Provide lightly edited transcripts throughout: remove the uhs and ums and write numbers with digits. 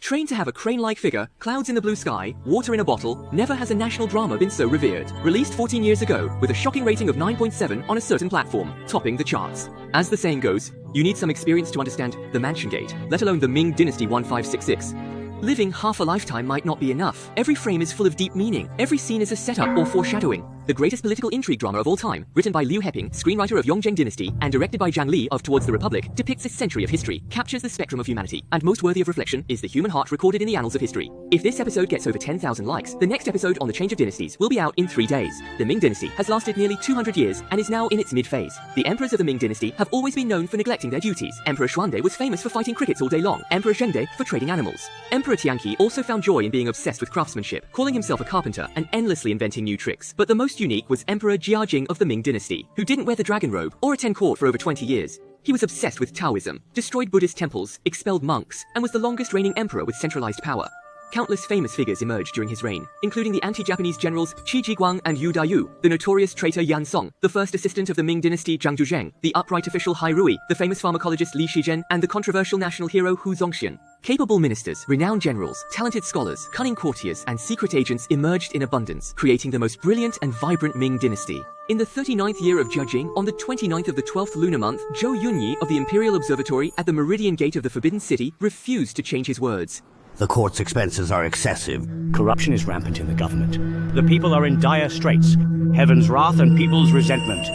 Trained to have a crane-like figure, clouds in the blue sky, water in a bottle, never has a national drama been so revered. Released 14 years ago, with a shocking rating of 9.7 on a certain platform, topping the charts. As the saying goes, you need some experience to understand the Mansion Gate, let alone the Ming Dynasty 1566. Living half a lifetime might not be enough. Every frame is full of deep meaning. Every scene is a setup or foreshadowing. The greatest political intrigue drama of all time, written by Liu Heping, screenwriter of Yongjing Dynasty, and directed by Zhang Li of Towards the Republic, depicts a century of history, captures the spectrum of humanity, and most worthy of reflection is the human heart recorded in the annals of history. If this episode gets over 10,000 likes, the next episode on the Change of Dynasties will be out in 3 days. The Ming Dynasty has lasted nearly 200 years and is now in its mid-phase. The emperors of the Ming Dynasty have always been known for neglecting their duties. Emperor Xuande was famous for fighting crickets all day long, Emperor Zhengde for trading animals. Emperor Tianqi also found joy in being obsessed with craftsmanship, calling himself a carpenter and endlessly inventing new tricks. But the most unique was Emperor Jiajing of the Ming Dynasty, who didn't wear the dragon robe or attend court for over 20 years. He was obsessed with Taoism, destroyed Buddhist temples, expelled monks, and was the longest reigning emperor with centralized power. Countless famous figures emerged during his reign, including the anti-Japanese generals Qi Jiguang and Yu Dayu, the notorious traitor Yan Song, the first assistant of the Ming Dynasty Zhang Zhuzheng, the upright official Hai Rui, the famous pharmacologist Li Shizhen, and the controversial national hero Hu Zongxian. Capable ministers, renowned generals, talented scholars, cunning courtiers, and secret agents emerged in abundance, creating the most brilliant and vibrant Ming dynasty. In the 39th year of Judging, on the 29th of the 12th lunar month, Zhou Yunyi of the Imperial Observatory at the Meridian Gate of the Forbidden City refused to change his words. The court's expenses are excessive. Corruption is rampant in the government. The people are in dire straits. Heaven's wrath and people's resentment.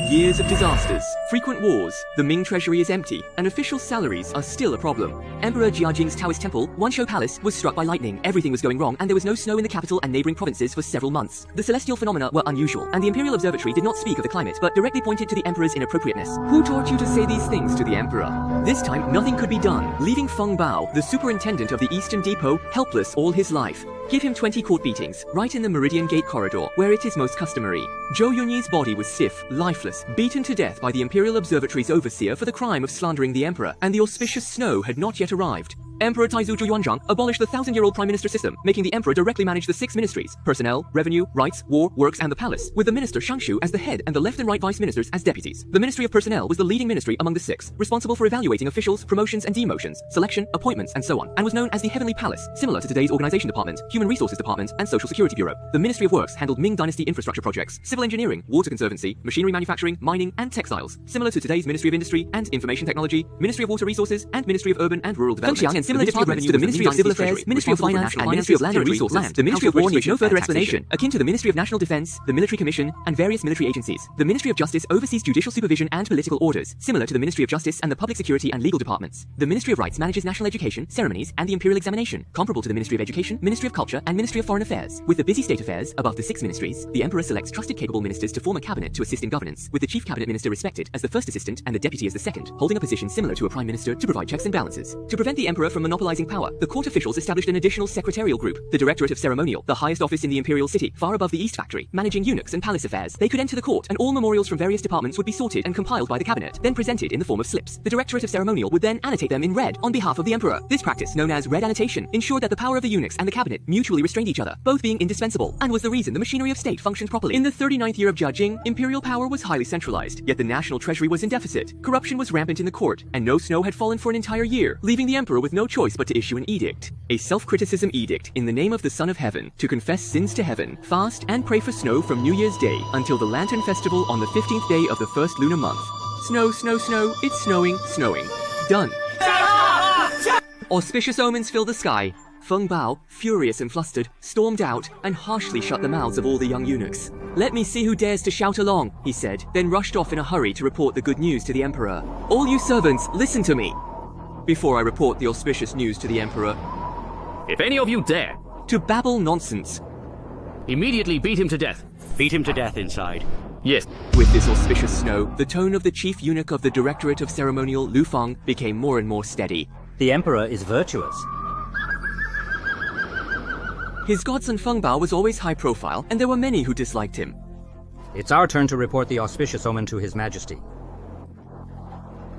Years of disasters, frequent wars, the Ming treasury is empty, and official salaries are still a problem. Emperor Jiajing's Taoist temple, Wanshou Palace, was struck by lightning. Everything was going wrong, and there was no snow in the capital and neighboring provinces for several months. The celestial phenomena were unusual, and the Imperial Observatory did not speak of the climate, but directly pointed to the emperor's inappropriateness. Who taught you to say these things to the emperor? This time, nothing could be done, leaving Feng Bao, the superintendent of the Eastern Depot, helpless all his life. Give him 20 court beatings, right in the Meridian Gate corridor, where it is most customary. Zhou Yunyi's body was stiff, lifeless, beaten to death by the Imperial Observatory's overseer for the crime of slandering the emperor, and the auspicious snow had not yet arrived. Emperor Taizu Zhuyanzhang abolished the 1,000-year-old prime minister system, making the emperor directly manage the 6 ministries: personnel, revenue, rights, war, works, and the palace, with the minister Shangshu as the head and the left and right vice ministers as deputies. The Ministry of Personnel was the leading ministry among the 6, responsible for evaluating officials, promotions and demotions, selection, appointments, and so on, and was known as the Heavenly Palace, similar to today's Organization Department, Human Resources Department, and Social Security Bureau. The Ministry of Works handled Ming Dynasty infrastructure projects, civil engineering, water conservancy, machinery manufacturing, mining, and textiles, similar to today's Ministry of Industry and Information Technology, Ministry of Water Resources, and Ministry of Urban and Rural Development. And similar departments to the Ministry of Civil Affairs, Ministry of Finance, and Ministry of Land and Resources. The Ministry of War needs no further explanation, akin to the Ministry of National Defense, the Military Commission, and various military agencies. The Ministry of Justice oversees judicial supervision and political orders, similar to the Ministry of Justice and the Public Security and Legal Departments. The Ministry of Rights manages national education, ceremonies, and the Imperial Examination, comparable to the Ministry of Education, Ministry of Culture, and Ministry of Foreign Affairs. With the busy state affairs above the 6 ministries, the Emperor selects trusted capable ministers to form a cabinet to assist in governance, with the Chief Cabinet Minister respected as the first assistant and the deputy as the second, holding a position similar to a Prime Minister to provide checks and balances. To prevent the Emperor from monopolizing power, the court officials established an additional secretarial group, the Directorate of Ceremonial, the highest office in the imperial city, far above the East Factory, managing eunuchs and palace affairs. They could enter the court, and all memorials from various departments would be sorted and compiled by the cabinet, then presented in the form of slips. The Directorate of Ceremonial would then annotate them in red on behalf of the Emperor. This practice, known as red annotation, ensured that the power of the eunuchs and the cabinet mutually restrained each other, both being indispensable, and was the reason the machinery of state functioned properly. In the 39th year of Judging, imperial power was highly centralized, yet the national treasury was in deficit. Corruption was rampant in the court, and no snow had fallen for an entire year, leaving the Emperor with no choice but to issue an edict. A self-criticism edict in the name of the Son of Heaven, to confess sins to heaven, fast and pray for snow from New Year's Day until the Lantern Festival on the 15th day of the first lunar month. Snow, snow, snow, it's snowing, snowing. Done. Auspicious omens fill the sky. Feng Bao, furious and flustered, stormed out and harshly shut the mouths of all the young eunuchs. "Let me see who dares to shout along," he said, then rushed off in a hurry to report the good news to the Emperor. "All you servants, listen to me before I report the auspicious news to the Emperor. If any of you dare to babble nonsense, immediately beat him to death." Beat him to death inside. Yes. With this auspicious snow, the tone of the chief eunuch of the Directorate of Ceremonial, Lu Feng, became more and more steady. The Emperor is virtuous. His godson Feng Bao was always high profile, and there were many who disliked him. It's our turn to report the auspicious omen to His Majesty.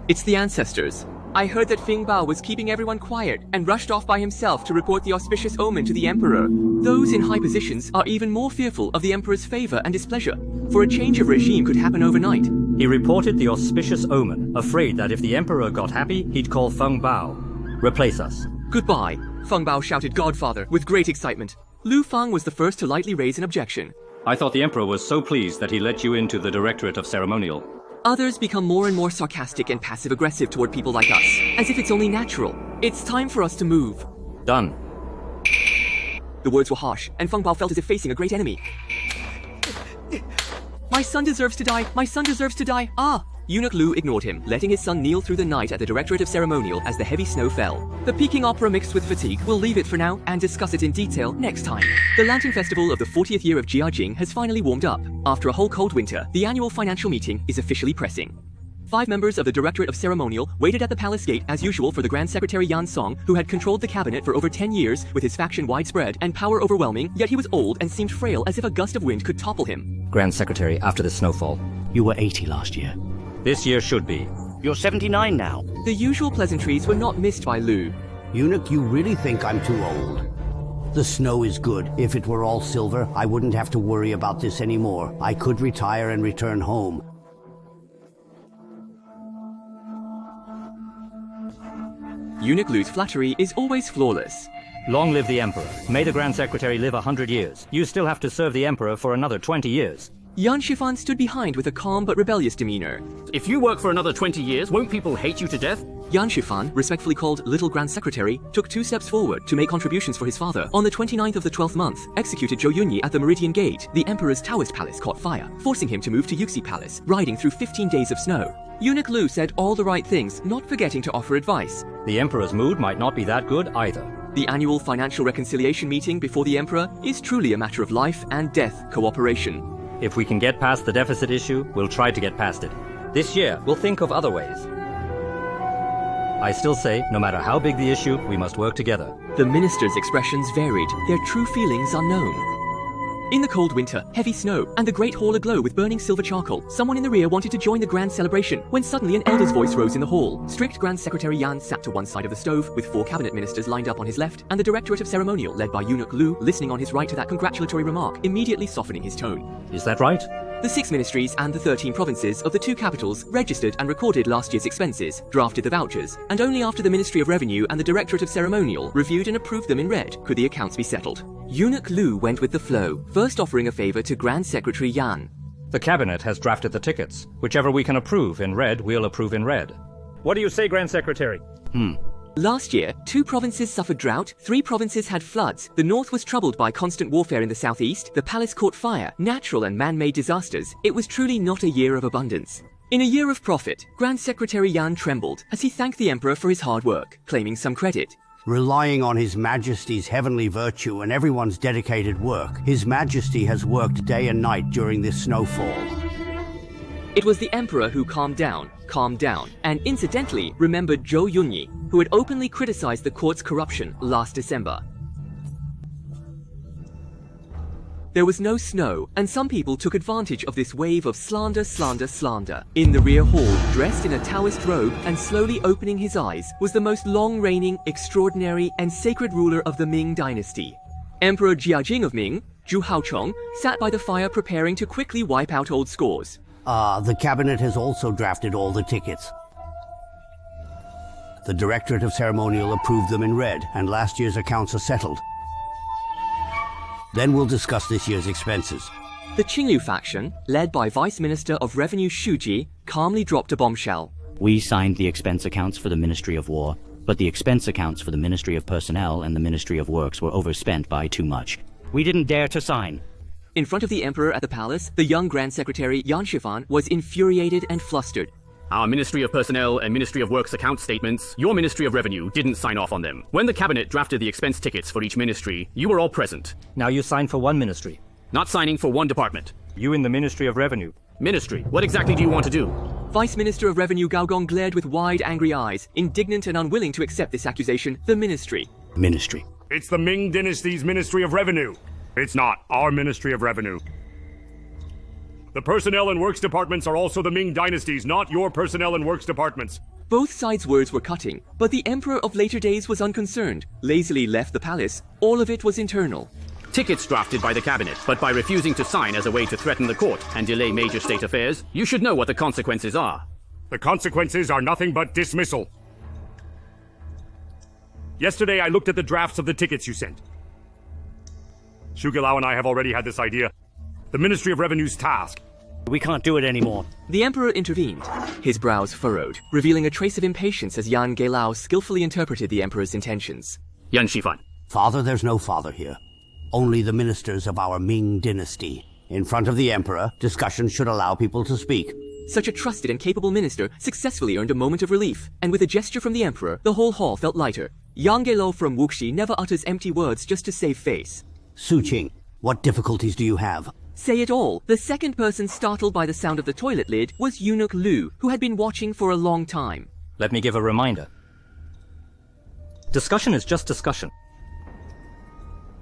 It's the ancestors. I heard that Feng Bao was keeping everyone quiet and rushed off by himself to report the auspicious omen to the Emperor. Those in high positions are even more fearful of the Emperor's favor and displeasure, for a change of regime could happen overnight. He reported the auspicious omen, afraid that if the Emperor got happy, he'd call Feng Bao. Replace us. Goodbye, Feng Bao shouted Godfather with great excitement. Lu Feng was the first to lightly raise an objection. I thought the Emperor was so pleased that he let you into the Directorate of Ceremonial. Others become more and more sarcastic and passive-aggressive toward people like us, as if it's only natural. It's time for us to move. Done. The words were harsh, and Feng Bao felt as if facing a great enemy. My son deserves to die! My son deserves to die! Ah! Eunuch Lu ignored him, letting his son kneel through the night at the Directorate of Ceremonial as the heavy snow fell. The Peking opera mixed with fatigue, we'll leave it for now and discuss it in detail next time. The Lantern Festival of the 40th year of Jiajing has finally warmed up. After a whole cold winter, the annual financial meeting is officially pressing. 5 members of the Directorate of Ceremonial waited at the palace gate as usual for the Grand Secretary Yan Song, who had controlled the cabinet for over 10 years with his faction widespread and power overwhelming, yet he was old and seemed frail as if a gust of wind could topple him. Grand Secretary, after the snowfall. You were 80 last year. This year should be. You're 79 now. The usual pleasantries were not missed by Lu. Eunuch, you really think I'm too old? The snow is good. If it were all silver, I wouldn't have to worry about this anymore. I could retire and return home. Eunuch Lu's flattery is always flawless. Long live the Emperor. May the Grand Secretary live 100 years. You still have to serve the Emperor for another 20 years. Yan Shifan stood behind with a calm but rebellious demeanor. If you work for another 20 years, won't people hate you to death? Yan Shifan, respectfully called Little Grand Secretary, took 2 steps forward to make contributions for his father. On the 29th of the 12th month, executed Zhou Yunyi at the Meridian Gate, the Emperor's Taoist palace caught fire, forcing him to move to Yuxi Palace, riding through 15 days of snow. Eunuch Lu said all the right things, not forgetting to offer advice. The Emperor's mood might not be that good either. The annual financial reconciliation meeting before the Emperor is truly a matter of life and death cooperation. If we can get past the deficit issue, we'll try to get past it. This year, we'll think of other ways. I still say, no matter how big the issue, we must work together. The minister's expressions varied, their true feelings unknown. In the cold winter, heavy snow, and the great hall aglow with burning silver charcoal, someone in the rear wanted to join the grand celebration, when suddenly an elder's voice rose in the hall. Strict Grand Secretary Yan sat to one side of the stove, with 4 cabinet ministers lined up on his left, and the Directorate of Ceremonial, led by Eunuch Lu, listening on his right to that congratulatory remark, immediately softening his tone. Is that right? The 6 ministries and the 13 provinces of the 2 capitals registered and recorded last year's expenses, drafted the vouchers, and only after the Ministry of Revenue and the Directorate of Ceremonial reviewed and approved them in red could the accounts be settled. Eunuch Lu went with the flow, first offering a favor to Grand Secretary Yan. The cabinet has drafted the tickets. Whichever we can approve in red, we'll approve in red. What do you say, Grand Secretary? Last year, 2 provinces suffered drought, 3 provinces had floods, the north was troubled by constant warfare in the southeast, the palace caught fire, natural and man-made disasters. It was truly not a year of abundance. In a year of profit, Grand Secretary Yan trembled as he thanked the Emperor for his hard work, claiming some credit. Relying on His Majesty's heavenly virtue and everyone's dedicated work, His Majesty has worked day and night during this snowfall. It was the Emperor who calmed down, and incidentally remembered Zhou Yunyi, who had openly criticized the court's corruption last December. There was no snow, and some people took advantage of this wave of slander. In the rear hall, dressed in a Taoist robe and slowly opening his eyes, was the most long-reigning, extraordinary, and sacred ruler of the Ming Dynasty. Emperor Jiajing of Ming, Zhu Haochong, sat by the fire preparing to quickly wipe out old scores. The cabinet has also drafted all the tickets. The Directorate of Ceremonial approved them in red, and last year's accounts are settled. Then we'll discuss this year's expenses. The Qinglu faction, led by Vice Minister of Revenue Shu Ji, calmly dropped a bombshell. We signed the expense accounts for the Ministry of War, but the expense accounts for the Ministry of Personnel and the Ministry of Works were overspent by too much. We didn't dare to sign. In front of the Emperor at the palace, the young Grand Secretary Yan Shifan was infuriated and flustered. Our Ministry of Personnel and Ministry of Works account statements, your Ministry of Revenue didn't sign off on them. When the cabinet drafted the expense tickets for each ministry, you were all present. Now you sign for one ministry. Not signing for one department. You in the Ministry of Revenue. Ministry, what exactly do you want to do? Vice Minister of Revenue Gao Gong glared with wide, angry eyes, indignant and unwilling to accept this accusation. The ministry. Ministry. It's the Ming Dynasty's Ministry of Revenue. It's not our Ministry of Revenue. The Personnel and Works departments are also the Ming Dynasty's, not your Personnel and Works departments. Both sides' words were cutting, but the Emperor of later days was unconcerned, lazily left the palace. All of it was internal. Tickets drafted by the cabinet, but by refusing to sign as a way to threaten the court and delay major state affairs, you should know what the consequences are. The consequences are nothing but dismissal. Yesterday I looked at the drafts of the tickets you sent. Shugilao and I have already had this idea. The Ministry of Revenue's task. We can't do it anymore. The Emperor intervened. His brows furrowed, revealing a trace of impatience as Yan Geilao skillfully interpreted the Emperor's intentions. Yan Shifan. Father, there's no father here. Only the ministers of our Ming dynasty. In front of the Emperor, discussion should allow people to speak. Such a trusted and capable minister successfully earned a moment of relief, and with a gesture from the Emperor, the whole hall felt lighter. Yang Geilao from Wuxi never utters empty words just to save face. Su Qing, what difficulties do you have? Say it all. The second person startled by the sound of the toilet lid was Eunuch Lu, who had been watching for a long time. Let me give a reminder. Discussion is just discussion.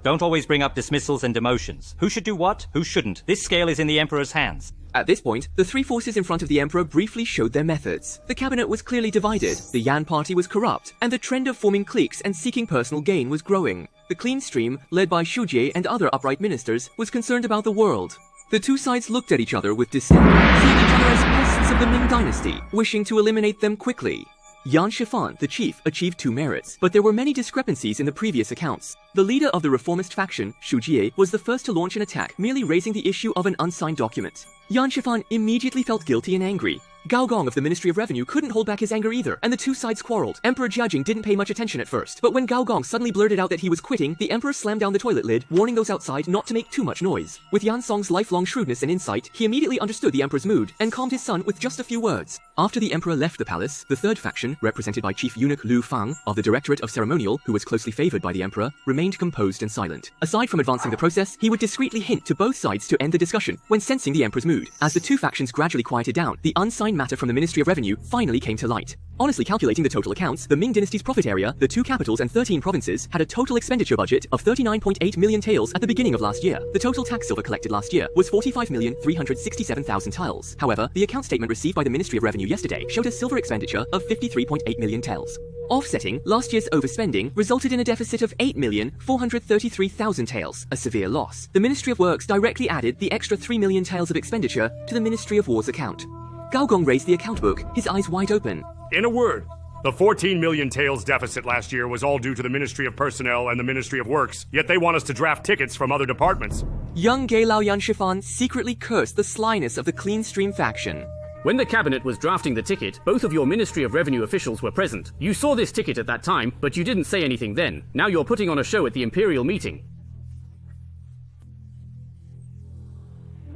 Don't always bring up dismissals and demotions. Who should do what? Who shouldn't? This scale is in the Emperor's hands. At this point, the three forces in front of the Emperor briefly showed their methods. The cabinet was clearly divided, the Yan party was corrupt, and the trend of forming cliques and seeking personal gain was growing. The clean stream, led by Xu Jie and other upright ministers, was concerned about the world. The two sides looked at each other with disdain, seeing each other as pests of the Ming Dynasty, wishing to eliminate them quickly. Yan Shifan, the chief, achieved 2 merits, but there were many discrepancies in the previous accounts. The leader of the reformist faction, Xu Jie, was the first to launch an attack, merely raising the issue of an unsigned document. Yan Shifan immediately felt guilty and angry. Gao Gong of the Ministry of Revenue couldn't hold back his anger either, and the two sides quarreled. Emperor Jiajing didn't pay much attention at first, but when Gao Gong suddenly blurted out that he was quitting, the Emperor slammed down the toilet lid, warning those outside not to make too much noise. With Yan Song's lifelong shrewdness and insight, he immediately understood the Emperor's mood, and calmed his son with just a few words. After the Emperor left the palace, the third faction, represented by Chief Eunuch Lu Fang of the Directorate of Ceremonial, who was closely favored by the Emperor, remained composed and silent. Aside from advancing the process, he would discreetly hint to both sides to end the discussion, when sensing the Emperor's mood. As the two factions gradually quieted down, the unsigned matter from the Ministry of Revenue finally came to light. Honestly calculating the total accounts, the Ming Dynasty's profit area, the 2 capitals and 13 provinces, had a total expenditure budget of 39.8 million taels at the beginning of last year. The total tax silver collected last year was 45,367,000 taels. However, the account statement received by the Ministry of Revenue yesterday showed a silver expenditure of 53.8 million taels. Offsetting last year's overspending resulted in a deficit of 8,433,000 taels, a severe loss. The Ministry of Works directly added the extra 3 million taels of expenditure to the Ministry of War's account. Gao Gong raised the account book, his eyes wide open. In a word, the 14 million taels deficit last year was all due to the Ministry of Personnel and the Ministry of Works, yet they want us to draft tickets from other departments. Young Geilao Yan Shifan secretly cursed the slyness of the clean stream faction. When the cabinet was drafting the ticket, both of your Ministry of Revenue officials were present. You saw this ticket at that time, but you didn't say anything then. Now you're putting on a show at the Imperial meeting.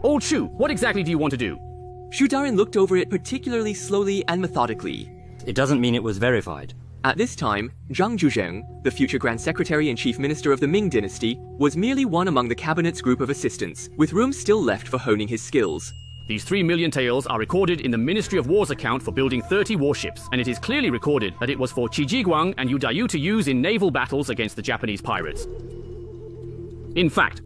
Old Shu, what exactly do you want to do? Shu Darin looked over it particularly slowly and methodically. It doesn't mean it was verified. At this time, Zhang Zhuzheng, the future Grand Secretary and Chief Minister of the Ming Dynasty, was merely one among the cabinet's group of assistants, with room still left for honing his skills. These 3 million taels are recorded in the Ministry of War's account for building 30 warships, and it is clearly recorded that it was for Qijiguang and Yudayu to use in naval battles against the Japanese pirates. In fact,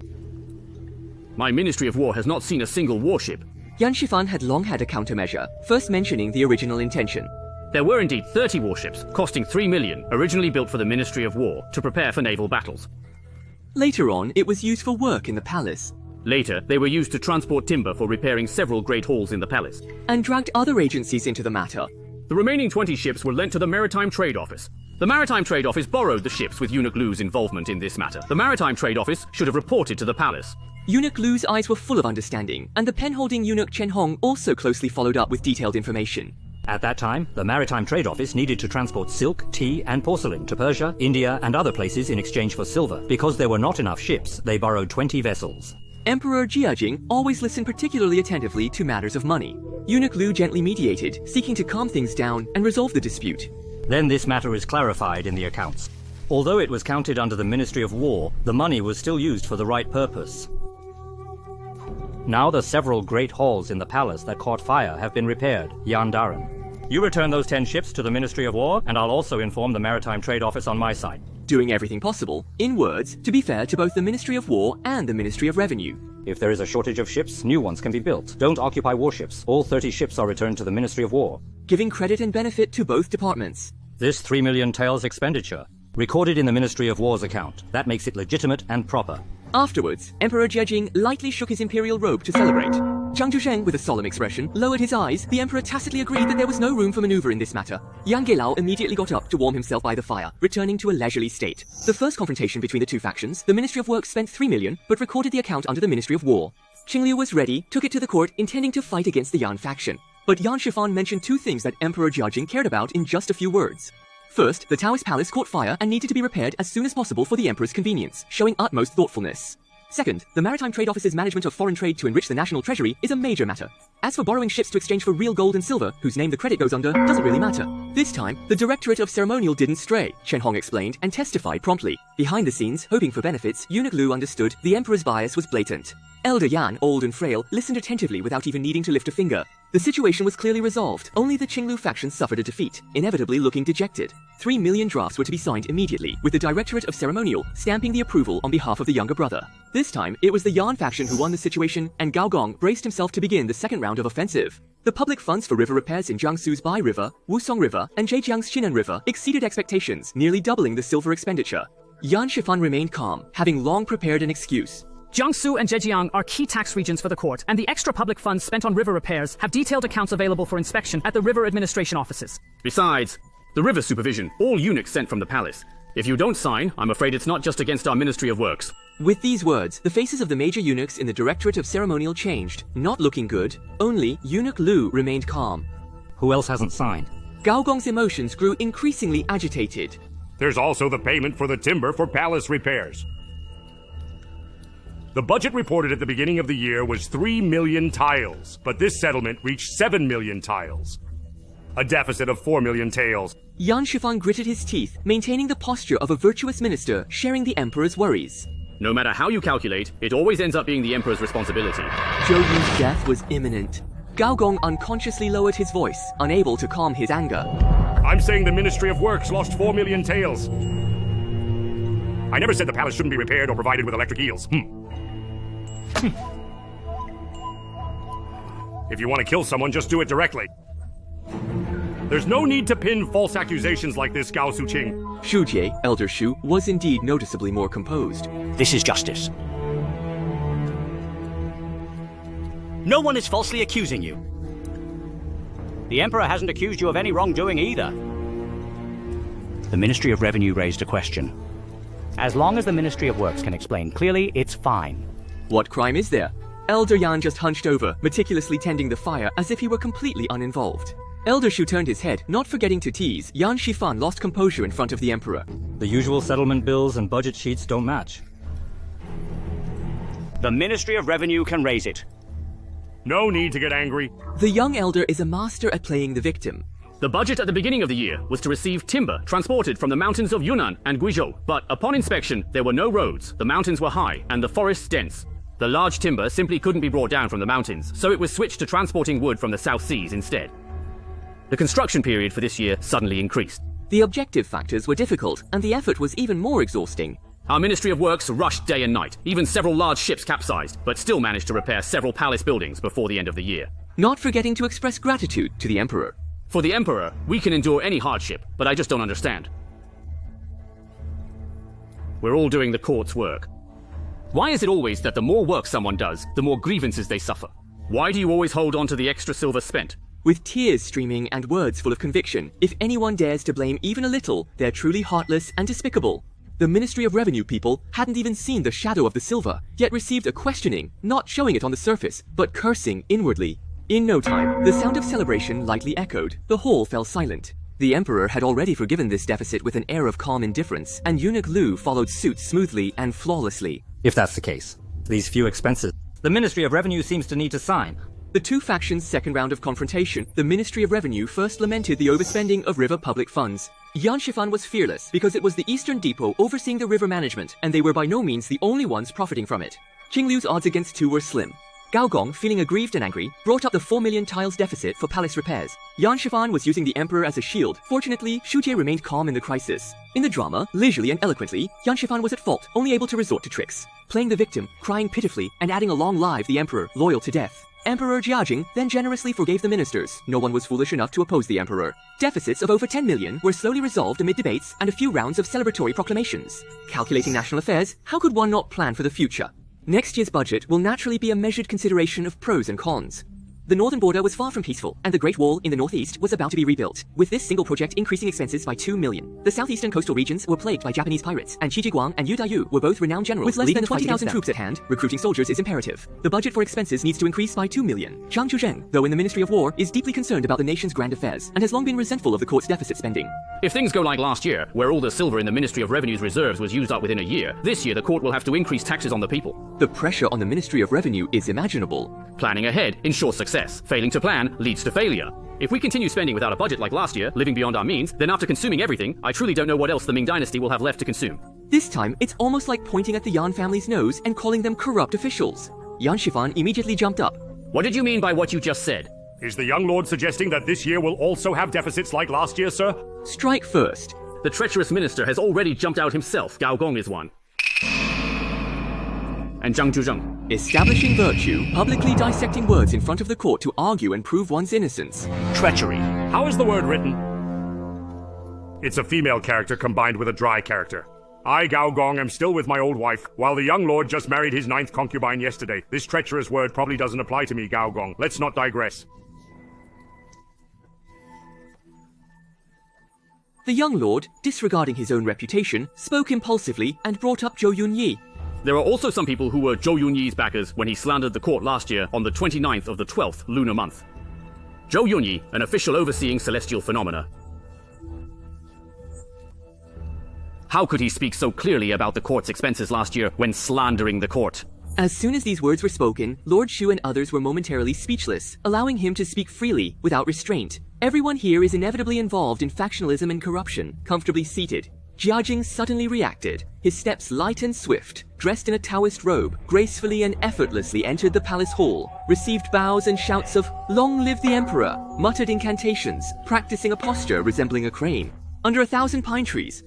my Ministry of War has not seen a single warship. Yan Shifan had long had a countermeasure, first mentioning the original intention. There were indeed 30 warships, costing 3 million, originally built for the Ministry of War, to prepare for naval battles. Later on, it was used for work in the palace. Later, they were used to transport timber for repairing several great halls in the palace. And dragged other agencies into the matter. The remaining 20 ships were lent to the Maritime Trade Office. The Maritime Trade Office borrowed the ships with Eunuch Lu's involvement in this matter. The Maritime Trade Office should have reported to the palace. Eunuch Lu's eyes were full of understanding, and the pen-holding eunuch Chen Hong also closely followed up with detailed information. At that time, the Maritime Trade Office needed to transport silk, tea, and porcelain to Persia, India, and other places in exchange for silver. Because there were not enough ships, they borrowed 20 vessels. Emperor Jiajing always listened particularly attentively to matters of money. Eunuch Lu gently mediated, seeking to calm things down and resolve the dispute. Then this matter is clarified in the accounts. Although it was counted under the Ministry of War, the money was still used for the right purpose. Now the several great halls in the palace that caught fire have been repaired, Yan Darin. You return those 10 ships to the Ministry of War, and I'll also inform the Maritime Trade Office on my side. Doing everything possible, in words, to be fair to both the Ministry of War and the Ministry of Revenue. If there is a shortage of ships, new ones can be built. Don't occupy warships. All 30 ships are returned to the Ministry of War. Giving credit and benefit to both departments. This 3 million taels expenditure, recorded in the Ministry of War's account. That makes it legitimate and proper. Afterwards, Emperor Jiajing lightly shook his imperial robe to celebrate. Zhang Zhusheng, with a solemn expression, lowered his eyes. The emperor tacitly agreed that there was no room for maneuver in this matter. Yang Gelao immediately got up to warm himself by the fire, returning to a leisurely state. The first confrontation between the two factions, the Ministry of Works spent 3 million, but recorded the account under the Ministry of War. Qingliu was ready, took it to the court, intending to fight against the Yan faction. But Yan Shifan mentioned two things that Emperor Jiajing cared about in just a few words. First, the Taoist palace caught fire and needed to be repaired as soon as possible for the emperor's convenience, showing utmost thoughtfulness. Second, the Maritime Trade Office's management of foreign trade to enrich the national treasury is a major matter. As for borrowing ships to exchange for real gold and silver, whose name the credit goes under, doesn't really matter. This time, the Directorate of Ceremonial didn't stray, Chen Hong explained, and testified promptly. Behind the scenes, hoping for benefits, Eunuch Lu understood the emperor's bias was blatant. Elder Yan, old and frail, listened attentively without even needing to lift a finger. The situation was clearly resolved. Only the Qinglu faction suffered a defeat, inevitably looking dejected. 3 million drafts were to be signed immediately, with the Directorate of Ceremonial stamping the approval on behalf of the younger brother. This time, it was the Yan faction who won the situation, and Gao Gong braced himself to begin the second round of offensive. The public funds for river repairs in Jiangsu's Bai River, Wusong River, and Zhejiang's Xinan River exceeded expectations, nearly doubling the silver expenditure. Yan Shifan remained calm, having long prepared an excuse. Jiangsu and Zhejiang are key tax regions for the court, and the extra public funds spent on river repairs have detailed accounts available for inspection at the river administration offices. Besides, the river supervision, all eunuchs sent from the palace. If you don't sign, I'm afraid it's not just against our Ministry of Works. With these words, the faces of the major eunuchs in the Directorate of Ceremonial changed. Not looking good. Only Eunuch Lu remained calm. Who else hasn't signed? Gao Gong's emotions grew increasingly agitated. There's also the payment for the timber for palace repairs. The budget reported at the beginning of the year was 3 million tiles, but this settlement reached 7 million tiles. A deficit of 4 million taels. Yan Shifan gritted his teeth, maintaining the posture of a virtuous minister sharing the emperor's worries. No matter how you calculate, it always ends up being the emperor's responsibility. Zhou Yu's death was imminent. Gao Gong unconsciously lowered his voice, unable to calm his anger. I'm saying the Ministry of Works lost 4 million taels. I never said the palace shouldn't be repaired or provided with electric eels. If you want to kill someone, just do it directly. There's no need to pin false accusations like this, Gao Suqing. Shu Jie, Elder Shu, was indeed noticeably more composed. This is justice. No one is falsely accusing you. The Emperor hasn't accused you of any wrongdoing either. The Ministry of Revenue raised a question. As long as the Ministry of Works can explain clearly, it's fine. What crime is there? Elder Yan just hunched over, meticulously tending the fire as if he were completely uninvolved. Elder Shu turned his head, not forgetting to tease. Yan Shifan lost composure in front of the emperor. The usual settlement bills and budget sheets don't match. The Ministry of Revenue can raise it. No need to get angry. The young elder is a master at playing the victim. The budget at the beginning of the year was to receive timber transported from the mountains of Yunnan and Guizhou, but upon inspection, there were no roads, the mountains were high, and the forests dense. The large timber simply couldn't be brought down from the mountains, so it was switched to transporting wood from the South Seas instead. The construction period for this year suddenly increased. The objective factors were difficult, and the effort was even more exhausting. Our Ministry of Works rushed day and night. Even several large ships capsized, but still managed to repair several palace buildings before the end of the year. Not forgetting to express gratitude to the emperor. For the emperor, we can endure any hardship, but I just don't understand. We're all doing the court's work. Why is it always that the more work someone does, the more grievances they suffer? Why do you always hold on to the extra silver spent? With tears streaming and words full of conviction, if anyone dares to blame even a little, they're truly heartless and despicable. The Ministry of Revenue people hadn't even seen the shadow of the silver, yet received a questioning, not showing it on the surface, but cursing inwardly. In no time, the sound of celebration lightly echoed. The hall fell silent. The emperor had already forgiven this deficit with an air of calm indifference, and Eunuch Lu followed suit smoothly and flawlessly. If that's the case, these few expenses, the Ministry of Revenue seems to need to sign. The two factions' second round of confrontation, the Ministry of Revenue first lamented the overspending of river public funds. Yan Shifan was fearless because it was the Eastern Depot overseeing the river management, and they were by no means the only ones profiting from it. Qinglu's odds against two were slim. Gao Gong, feeling aggrieved and angry, brought up the 4 million tiles deficit for palace repairs. Yan Shifan was using the emperor as a shield. Fortunately, Shu Jie remained calm in the crisis. In the drama, leisurely and eloquently, Yan Shifan was at fault, only able to resort to tricks. Playing the victim, crying pitifully, and adding a long live the emperor, loyal to death. Emperor Jiajing then generously forgave the ministers. No one was foolish enough to oppose the emperor. Deficits of over 10 million were slowly resolved amid debates and a few rounds of celebratory proclamations. Calculating national affairs, how could one not plan for the future? Next year's budget will naturally be a measured consideration of pros and cons. The northern border was far from peaceful, and the Great Wall in the northeast was about to be rebuilt, with this single project increasing expenses by 2 million. The southeastern coastal regions were plagued by Japanese pirates, and Qijiguang and Yu Daiyu were both renowned generals. With less than 20,000 troops at hand, recruiting soldiers is imperative. The budget for expenses needs to increase by 2 million. Zhang Zhuzheng, though in the Ministry of War, is deeply concerned about the nation's grand affairs, and has long been resentful of the court's deficit spending. If things go like last year, where all the silver in the Ministry of Revenue's reserves was used up within a year, this year the court will have to increase taxes on the people. The pressure on the Ministry of Revenue is imaginable. Planning ahead ensures success. Failing to plan leads to failure. If we continue spending without a budget like last year, living beyond our means, then after consuming everything, I truly don't know what else the Ming Dynasty will have left to consume. This time, it's almost like pointing at the Yan family's nose and calling them corrupt officials. Yan Shifan immediately jumped up. What did you mean by what you just said? Is the young lord suggesting that this year will also have deficits like last year, sir? Strike first. The treacherous minister has already jumped out himself. Gao Gong is one. And Zhang Zhuzheng. Establishing virtue, publicly dissecting words in front of the court to argue and prove one's innocence. Treachery. How is the word written? It's a female character combined with a dry character. I, Gao Gong, am still with my old wife, while the young lord just married his 9th concubine yesterday. This treacherous word probably doesn't apply to me, Gao Gong. Let's not digress. The young lord, disregarding his own reputation, spoke impulsively and brought up Zhou Yunyi. There are also some people who were Zhou Yunyi's backers when he slandered the court last year on the 29th of the 12th lunar month. Zhou Yunyi, an official overseeing celestial phenomena. How could he speak so clearly about the court's expenses last year when slandering the court? As soon as these words were spoken, Lord Shu and others were momentarily speechless, allowing him to speak freely, without restraint. Everyone here is inevitably involved in factionalism and corruption, comfortably seated. Jiajing suddenly reacted, his steps light and swift, dressed in a Taoist robe, gracefully and effortlessly entered the palace hall, received bows and shouts of "Long live the Emperor," muttered incantations, practicing a posture resembling a crane. Under 1,000 pine trees.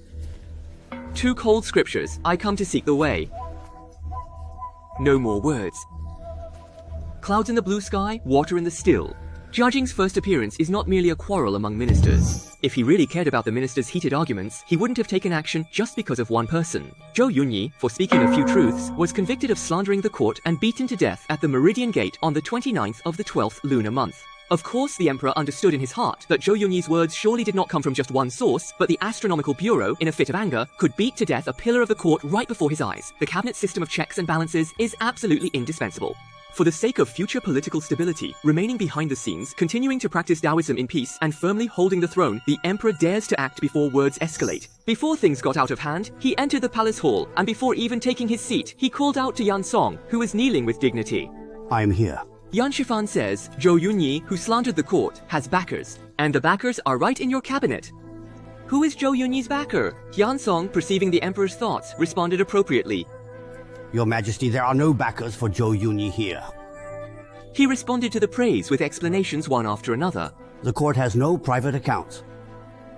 2 cold scriptures, I come to seek the way. No more words. Clouds in the blue sky, water in the still. Jiajing's first appearance is not merely a quarrel among ministers. If he really cared about the ministers' heated arguments, he wouldn't have taken action just because of one person. Zhou Yunyi, for speaking a few truths, was convicted of slandering the court and beaten to death at the Meridian Gate on the 29th of the 12th lunar month. Of course, the emperor understood in his heart that Zhou Yunyi's words surely did not come from just one source, but the Astronomical Bureau, in a fit of anger, could beat to death a pillar of the court right before his eyes. The cabinet's system of checks and balances is absolutely indispensable. For the sake of future political stability, remaining behind the scenes, continuing to practice Taoism in peace, and firmly holding the throne, the emperor dares to act before words escalate. Before things got out of hand, he entered the palace hall, and before even taking his seat, he called out to Yan Song, who was kneeling with dignity. I am here. Yan Shifan says Zhou Yunyi, who slandered the court, has backers, and the backers are right in your cabinet. Who is Zhou Yunyi's backer? Yan Song, perceiving the emperor's thoughts, responded appropriately. Your Majesty, there are no backers for Zhou Yunyi here. He responded to the praise with explanations one after another. The court has no private accounts.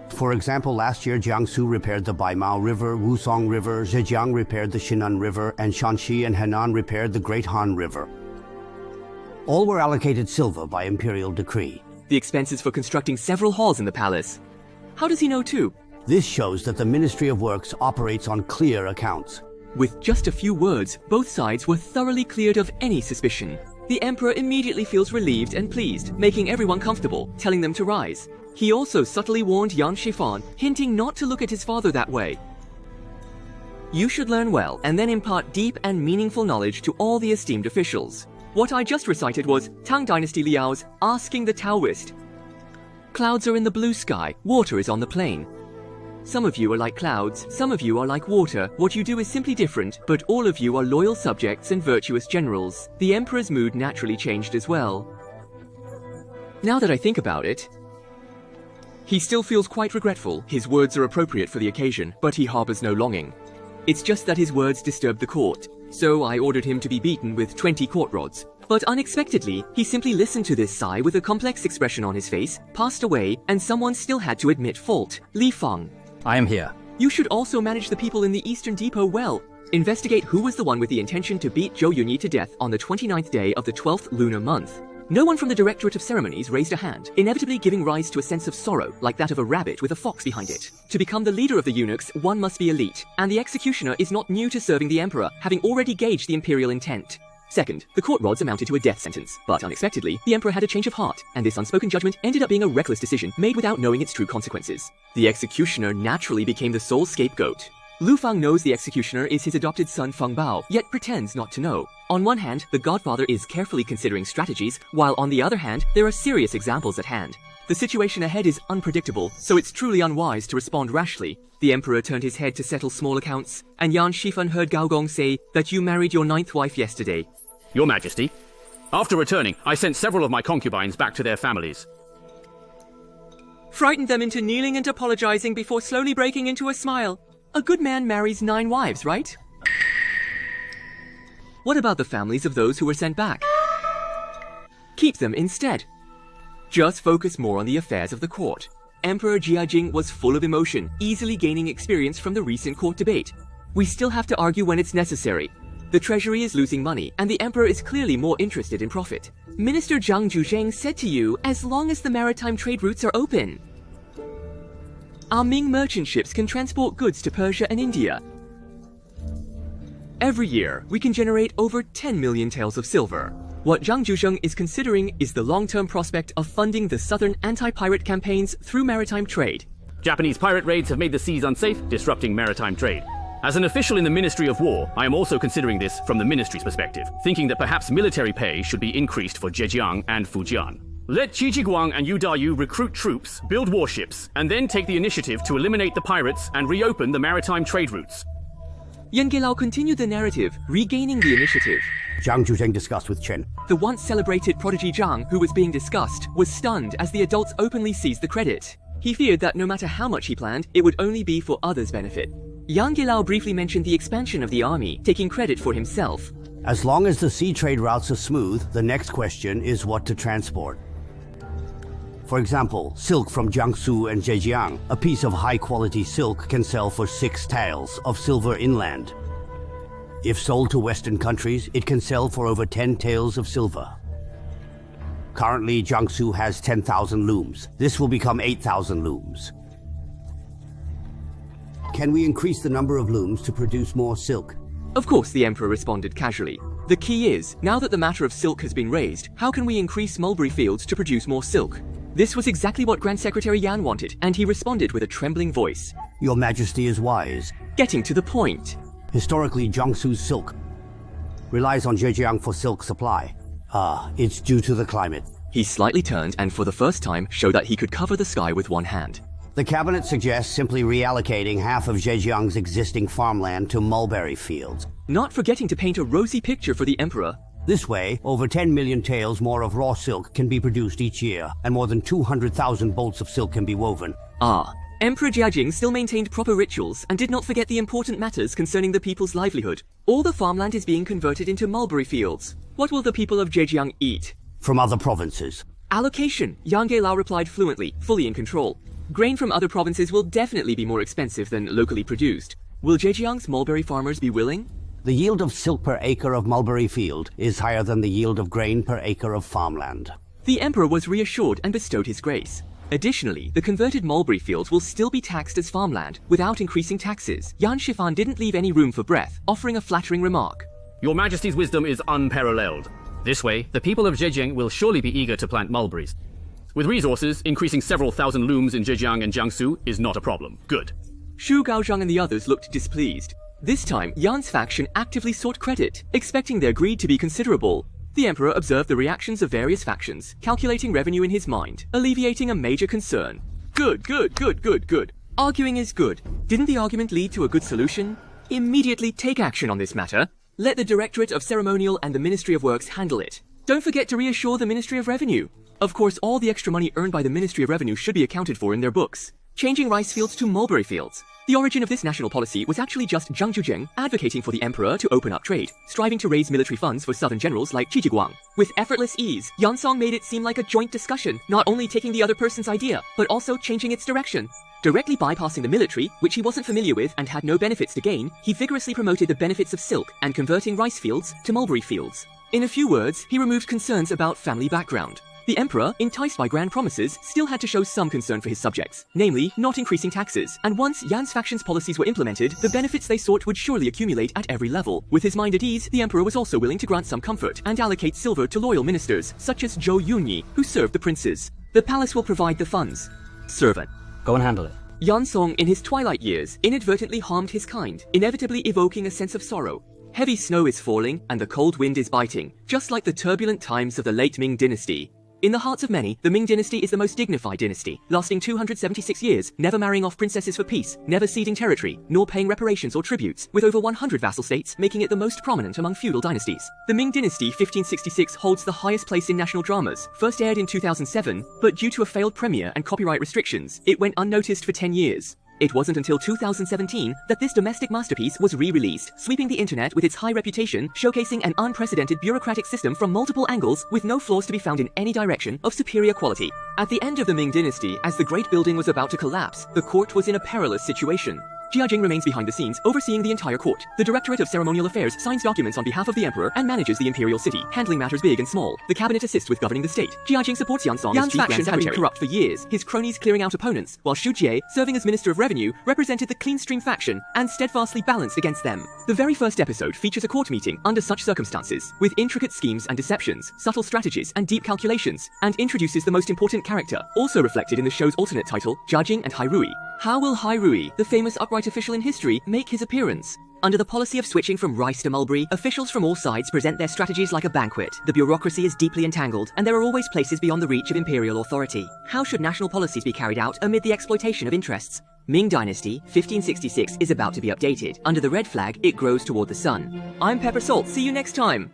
For example, last year Jiangsu repaired the Baimao River, Wusong River, Zhejiang repaired the Shinan River, and Shanxi and Henan repaired the Great Han River. All were allocated silver by imperial decree. The expenses for constructing several halls in the palace. How does he know too? This shows that the Ministry of Works operates on clear accounts. With just a few words, both sides were thoroughly cleared of any suspicion. The emperor immediately feels relieved and pleased, making everyone comfortable, telling them to rise. He also subtly warned Yan Shifan, hinting not to look at his father that way. You should learn well, and then impart deep and meaningful knowledge to all the esteemed officials. What I just recited was Tang Dynasty Liao's Asking the Taoist. Clouds are in the blue sky, water is on the plain. Some of you are like clouds, some of you are like water. What you do is simply different, but all of you are loyal subjects and virtuous generals. The emperor's mood naturally changed as well. Now that I think about it, he still feels quite regretful. His words are appropriate for the occasion, but he harbors no longing. It's just that his words disturbed the court, so I ordered him to be beaten with 20 court rods. But unexpectedly, he simply listened to this sigh with a complex expression on his face, passed away, and someone still had to admit fault. Li Feng. I am here. You should also manage the people in the Eastern Depot well. Investigate who was the one with the intention to beat Zhou Yunyi to death on the 29th day of the 12th lunar month. No one from the Directorate of Ceremonies raised a hand, inevitably giving rise to a sense of sorrow, like that of a rabbit with a fox behind it. To become the leader of the eunuchs, one must be elite, and the executioner is not new to serving the emperor, having already gauged the imperial intent. Second, the court rods amounted to a death sentence, but unexpectedly, the emperor had a change of heart, and this unspoken judgment ended up being a reckless decision made without knowing its true consequences. The executioner naturally became the sole scapegoat. Lu Fang knows the executioner is his adopted son Feng Bao, yet pretends not to know. On one hand, the godfather is carefully considering strategies, while on the other hand, there are serious examples at hand. The situation ahead is unpredictable, so it's truly unwise to respond rashly. The emperor turned his head to settle small accounts, and Yan Shifan heard Gao Gong say that you married your 9th wife yesterday. Your Majesty, after returning, I sent several of my concubines back to their families. Frightened them into kneeling and apologizing before slowly breaking into a smile. A good man marries 9 wives, right? What about the families of those who were sent back? Keep them instead. Just focus more on the affairs of the court. Emperor Jiajing was full of emotion, easily gaining experience from the recent court debate. We still have to argue when it's necessary. The treasury is losing money, and the emperor is clearly more interested in profit. Minister Zhang Zhuzheng said to you, as long as the maritime trade routes are open. Our Ming merchant ships can transport goods to Persia and India. Every year, we can generate over 10 million taels of silver. What Zhang Zhuzheng is considering is the long-term prospect of funding the southern anti-pirate campaigns through maritime trade. Japanese pirate raids have made the seas unsafe, disrupting maritime trade. As an official in the Ministry of War, I am also considering this from the ministry's perspective, thinking that perhaps military pay should be increased for Zhejiang and Fujian. Let Qi Jiguang and Yu Dayu recruit troops, build warships, and then take the initiative to eliminate the pirates and reopen the maritime trade routes. Yan Gelao continued the narrative, regaining the initiative. Zhang Zhuzheng discussed with Chen. The once celebrated prodigy Zhang, who was being discussed, was stunned as the adults openly seized the credit. He feared that no matter how much he planned, it would only be for others' benefit. Yang Gelao briefly mentioned the expansion of the army, taking credit for himself. As long as the sea trade routes are smooth, the next question is what to transport. For example, silk from Jiangsu and Zhejiang. A piece of high-quality silk can sell for 6 taels of silver inland. If sold to Western countries, it can sell for over 10 taels of silver. Currently, Jiangsu has 10,000 looms. This will become 8,000 looms. Can we increase the number of looms to produce more silk? Of course, the emperor responded casually. The key is, now that the matter of silk has been raised, how can we increase mulberry fields to produce more silk? This was exactly what Grand Secretary Yan wanted, and he responded with a trembling voice. Your Majesty is wise. Getting to the point. Historically, Jiangsu's silk relies on Zhejiang for silk supply. It's due to the climate. He slightly turned and for the first time showed that he could cover the sky with one hand. The cabinet suggests simply reallocating half of Zhejiang's existing farmland to mulberry fields. Not forgetting to paint a rosy picture for the emperor. This way, over 10 million taels more of raw silk can be produced each year, and more than 200,000 bolts of silk can be woven. Emperor Jiajing still maintained proper rituals and did not forget the important matters concerning the people's livelihood. All the farmland is being converted into mulberry fields. What will the people of Zhejiang eat? From other provinces. Allocation, Yang Gelao replied fluently, fully in control. Grain from other provinces will definitely be more expensive than locally produced. Will Zhejiang's mulberry farmers be willing? The yield of silk per acre of mulberry field is higher than the yield of grain per acre of farmland. The emperor was reassured and bestowed his grace. Additionally, the converted mulberry fields will still be taxed as farmland, without increasing taxes. Yan Shifan didn't leave any room for breath, offering a flattering remark. Your Majesty's wisdom is unparalleled. This way, the people of Zhejiang will surely be eager to plant mulberries. With resources, increasing several thousand looms in Zhejiang and Jiangsu is not a problem. Good. Shu Gaozhang and the others looked displeased. This time, Yan's faction actively sought credit, expecting their greed to be considerable. The emperor observed the reactions of various factions, calculating revenue in his mind, alleviating a major concern. Good. Arguing is good. Didn't the argument lead to a good solution? Immediately take action on this matter. Let the Directorate of Ceremonial and the Ministry of Works handle it. Don't forget to reassure the Ministry of Revenue. Of course, all the extra money earned by the Ministry of Revenue should be accounted for in their books. Changing rice fields to mulberry fields. The origin of this national policy was actually just Zhang Zhuzheng advocating for the emperor to open up trade, striving to raise military funds for southern generals like Qi Jiguang. With effortless ease, Yansong made it seem like a joint discussion, not only taking the other person's idea, but also changing its direction. Directly bypassing the military, which he wasn't familiar with and had no benefits to gain, he vigorously promoted the benefits of silk and converting rice fields to mulberry fields. In a few words, he removed concerns about family background. The emperor, enticed by grand promises, still had to show some concern for his subjects, namely, not increasing taxes. And once Yan's faction's policies were implemented, the benefits they sought would surely accumulate at every level. With his mind at ease, the emperor was also willing to grant some comfort and allocate silver to loyal ministers, such as Zhou Yunyi, who served the princes. The palace will provide the funds. Servant. Go and handle it. Yan Song, in his twilight years, inadvertently harmed his kind, inevitably evoking a sense of sorrow. Heavy snow is falling, and the cold wind is biting, just like the turbulent times of the late Ming Dynasty. In the hearts of many, the Ming Dynasty is the most dignified dynasty, lasting 276 years, never marrying off princesses for peace, never ceding territory, nor paying reparations or tributes, with over 100 vassal states, making it the most prominent among feudal dynasties. The Ming Dynasty 1566 holds the highest place in national dramas, first aired in 2007, but due to a failed premiere and copyright restrictions, it went unnoticed for 10 years. It wasn't until 2017 that this domestic masterpiece was re-released, sweeping the internet with its high reputation, showcasing an unprecedented bureaucratic system from multiple angles with no flaws to be found in any direction of superior quality. At the end of the Ming Dynasty, as the great building was about to collapse, the court was in a perilous situation. Jia Jing remains behind the scenes, overseeing the entire court. The Directorate of Ceremonial Affairs signs documents on behalf of the emperor and manages the imperial city, handling matters big and small. The cabinet assists with governing the state. Jia Jing supports Yan Song as chief grand secretary. Yan's faction had been corrupt for years, his cronies clearing out opponents, while Xu Jie, serving as Minister of Revenue, represented the clean-stream faction and steadfastly balanced against them. The very first episode features a court meeting under such circumstances, with intricate schemes and deceptions, subtle strategies, and deep calculations, and introduces the most important character, also reflected in the show's alternate title, Jia Jing and Hai Rui. How will Hai Rui, the famous upright official in history, make his appearance? Under the policy of switching from rice to mulberry, officials from all sides present their strategies like a banquet. The bureaucracy is deeply entangled, and there are always places beyond the reach of imperial authority. How should national policies be carried out amid the exploitation of interests? Ming Dynasty 1566 is about to be updated. Under the red flag, it grows toward the sun. I'm Pepper Salt. See you next time.